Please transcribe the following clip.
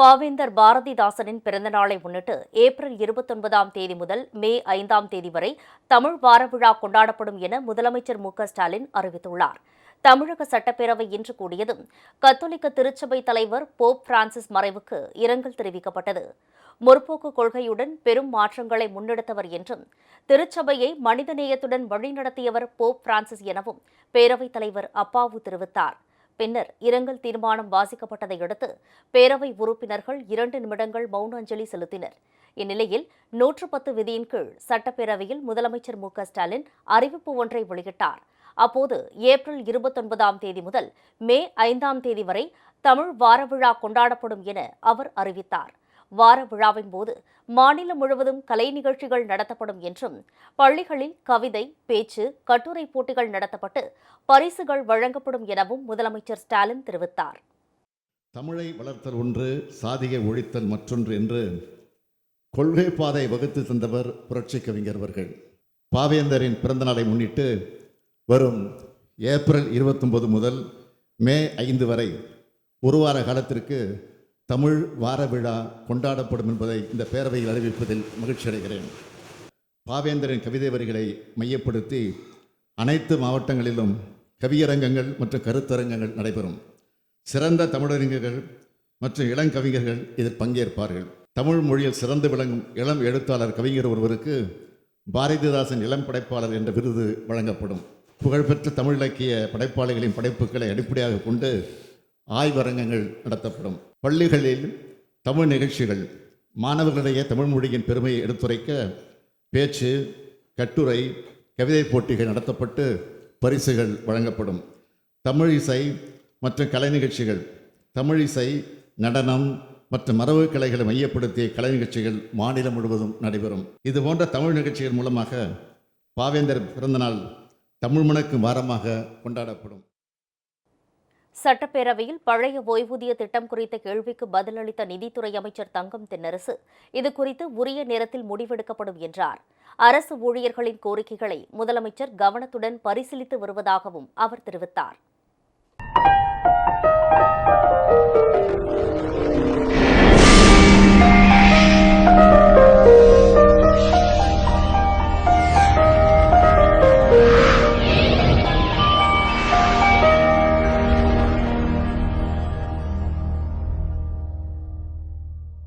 பாவேந்தர் பாரதிதாசனின் பிறந்தநாளை முன்னிட்டு ஏப்ரல் 29ஆம் தேதி முதல் மே 5ஆம் தேதி வரை தமிழ் வார விழா கொண்டாடப்படும் என முதலமைச்சர் மு.க.ஸ்டாலின் அறிவித்துள்ளார். தமிழக சட்டப்பேரவை இன்று கூடியதும் கத்தோலிக்க திருச்சபை தலைவர் போப் பிரான்சிஸ் மறைவுக்கு இரங்கல் தெரிவிக்கப்பட்டது. முற்போக்கு கொள்கையுடன் பெரும் மாற்றங்களை முன்னெடுத்தவர் என்றும் திருச்சபையை மனிதநேயத்துடன் வழிநடத்தியவர் போப் பிரான்சிஸ் எனவும் பேரவைத் தலைவர் அப்பாவு தெரிவித்தார். பின்னர் இரங்கல் தீர்மானம் வாசிக்கப்பட்டதை அடுத்து பேரவை உறுப்பினர்கள் 2 நிமிடங்கள் மௌன அஞ்சலி செலுத்தினர். இந்நிலையில் 110 விதியின் கீழ் சட்டப்பேரவையில் முதலமைச்சர் மு.க.ஸ்டாலின் அறிவிப்பு ஒன்றை வெளியிட்டார். அப்போது ஏப்ரல் 29ஆம் தேதி முதல் மே 5ஆம் தேதி வரை தமிழ் வார விழா கொண்டாடப்படும் என அவர் அறிவித்தார். வார விழாவின் போது மாநிலம் முழுவதும் கலை நிகழ்ச்சிகள் நடத்தப்படும் என்றும் பள்ளிகளில் கவிதை, பேச்சு, கட்டுரை போட்டிகள் நடத்தப்பட்டு பரிசுகள் வழங்கப்படும் எனவும் முதலமைச்சர் ஸ்டாலின் தெரிவித்தார். தமிழை வளர்த்தல் ஒன்று, சாதியை ஒழித்தல் மற்றொன்று என்று கொள்கை பாதை வகுத்து தந்தவர் புரட்சி கவிஞர் அவர்கள். பாவேந்தரின் பிறந்தநாளை முன்னிட்டு வரும் ஏப்ரல் 29 முதல் மே 5 வரை ஒரு வார காலத்திற்கு தமிழ் வார விழா கொண்டாடப்படும் என்பதை இந்த பேரவையில் அறிவிப்பதில் மகிழ்ச்சி அடைகிறேன். பாவேந்தரின் கவிதை வரிகளை மையப்படுத்தி அனைத்து மாவட்டங்களிலும் கவியரங்கங்கள் மற்றும் கருத்தரங்கங்கள் நடைபெறும். சிறந்த தமிழறிஞர்கள் மற்றும் இளங்கவிஞர்கள் இதில் பங்கேற்பார்கள். தமிழ் மொழியில் சிறந்து விளங்கும் இளம் எழுத்தாளர் கவிஞர் ஒருவருக்கு பாரதிதாசன் இளம் படைப்பாளர் என்ற விருது வழங்கப்படும். புகழ்பெற்ற தமிழ் இலக்கிய படைப்பாளிகளின் படைப்புகளை அடிப்படையாக கொண்டு ஆய்வரங்கங்கள் நடத்தப்படும். பள்ளிகளில் தமிழ் நிகழ்ச்சிகள், மாணவர்களிடையே தமிழ் மொழியின் பெருமையை எடுத்துரைக்க பேச்சு, கட்டுரை, கவிதை போட்டிகள் நடத்தப்பட்டு பரிசுகள் வழங்கப்படும். தமிழ் இசை மற்றும் கலை நிகழ்ச்சிகள், தமிழ் இசை, நடனம் மற்றும் மரபு கலைகளை மையப்படுத்திய கலை நிகழ்ச்சிகள் மாநிலம் முழுவதும் நடைபெறும். இதுபோன்ற தமிழ் நிகழ்ச்சிகள் மூலமாக பாவேந்தர் பிறந்தநாள் தமிழ் மணக்கும் வாரமாக கொண்டாடப்படும். சட்டப்பேரவையில் பழைய ஓய்வூதிய திட்டம் குறித்த கேள்விக்கு பதிலளித்த நிதித்துறை அமைச்சர் தங்கம் தென்னரசு இதுகுறித்து உரிய நேரத்தில் முடிவெடுக்கப்படும் என்றார். அரசு ஊழியர்களின் கோரிக்கைகளை முதலமைச்சர் கவனத்துடன் பரிசீலித்து வருவதாகவும் அவர் தெரிவித்தார்.